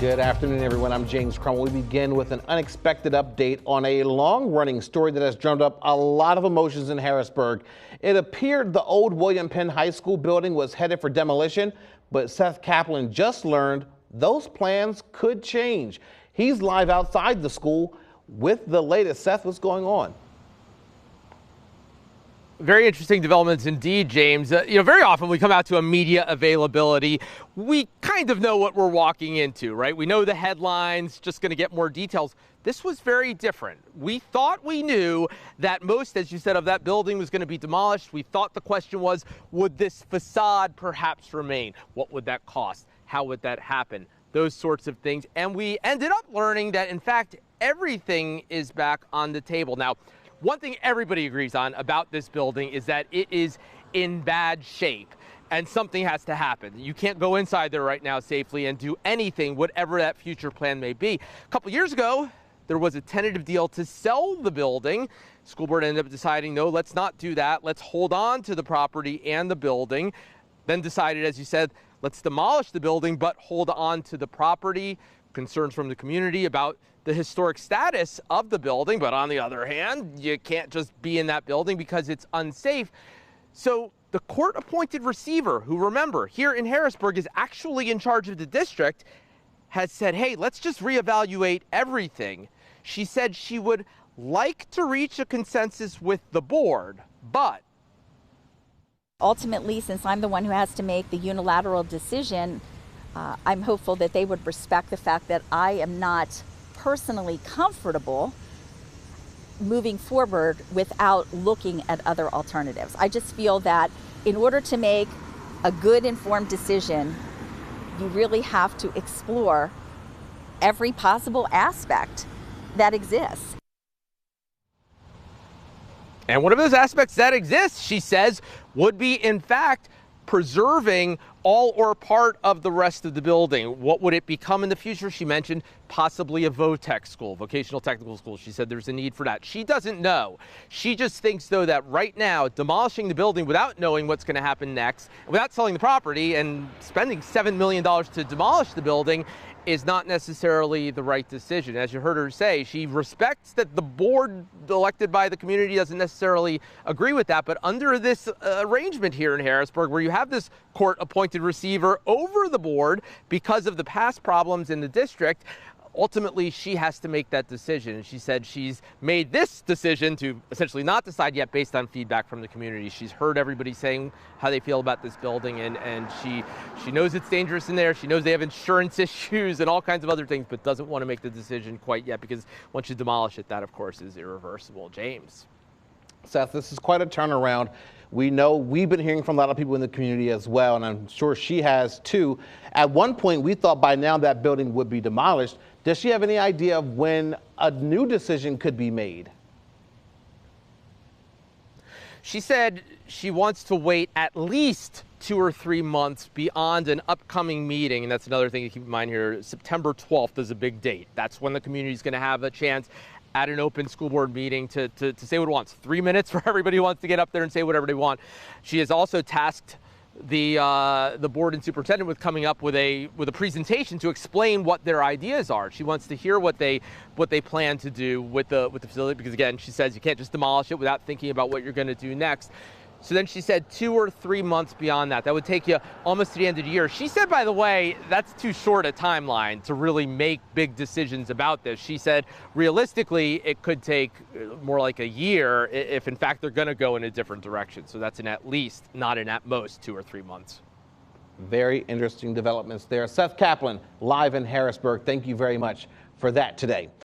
Good afternoon, everyone. I'm James Cromwell. We begin with an unexpected update on a long-running story that has drummed up a lot of emotions in Harrisburg. It appeared the old William Penn High School building was headed for demolition, but Seth Kaplan just learned those plans could change. He's live outside the school with the latest. Seth, what's going on? Very interesting developments indeed, James. Very often we come out to a media availability. We kind of know what we're walking into, right? We know the headlines, just going to get more details. This was very different. We thought we knew that most, as you said, of that building was going to be demolished. We thought the question was, would this facade perhaps remain? What would that cost? How would that happen? Those sorts of things. And we ended up learning that, in fact, everything is back on the table. Now, one thing everybody agrees on about this building is that it is in bad shape and something has to happen. You can't go inside there right now safely and do anything, whatever that future plan may be. A couple years ago, there was a tentative deal to sell the building. School board ended up deciding, no, let's not do that. Let's hold on to the property and the building. Then decided, as you said, let's demolish the building, but hold on to the property. Concerns from the community about the historic status of the building, but on the other hand, you can't just be in that building because it's unsafe. So the court-appointed receiver, who, remember, here in Harrisburg is actually in charge of the district, has said, hey, let's just reevaluate everything. She said she would like to reach a consensus with the board, but ultimately, since I'm the one who has to make the unilateral decision, I'm hopeful that they would respect the fact that I am not personally comfortable moving forward without looking at other alternatives. I just feel that in order to make a good informed decision, you really have to explore every possible aspect that exists. And one of those aspects that exists, she says, would be, in fact, preserving all or part of the rest of the building. What would it become in the future? She mentioned possibly a VOTEC school, vocational technical school. She said there's a need for that. She doesn't know. She just thinks, though, that right now, demolishing the building without knowing what's going to happen next, without selling the property and spending $7 million to demolish the building, is not necessarily the right decision. As you heard her say, she respects that the board elected by the community doesn't necessarily agree with that, but under this arrangement here in Harrisburg, where you have this court-appointed receiver over the board because of the past problems in the district, ultimately she has to make that decision. And she said she's made this decision to essentially not decide yet based on feedback from the community. She's heard everybody saying how they feel about this building, and she knows it's dangerous in there. She knows they have insurance issues and all kinds of other things, but doesn't want to make the decision quite yet because once you demolish it, that of course is irreversible. James. Seth, this is quite a turnaround. We know we've been hearing from a lot of people in the community as well, and I'm sure she has too. At one point, we thought by now that building would be demolished. Does she have any idea of when a new decision could be made? She said she wants to wait at least 2 or 3 months beyond an upcoming meeting. And that's another thing to keep in mind here. September 12th is a big date. That's when the community is going to have a chance at an open school board meeting to say what it wants. 3 minutes for everybody who wants to get up there and say whatever they want. She has also tasked the board and superintendent with coming up with a presentation to explain what their ideas are. She wants to hear what they plan to do with the facility, because again, she says you can't just demolish it without thinking about what you're going to do next. So then she said 2 or 3 months beyond that. That would take you almost to the end of the year. She said, by the way, that's too short a timeline to really make big decisions about this. She said, realistically, it could take more like a year if, in fact, they're going to go in a different direction. So that's an at least, not an at most, 2 or 3 months. Very interesting developments there. Seth Kaplan, live in Harrisburg. Thank you very much for that today.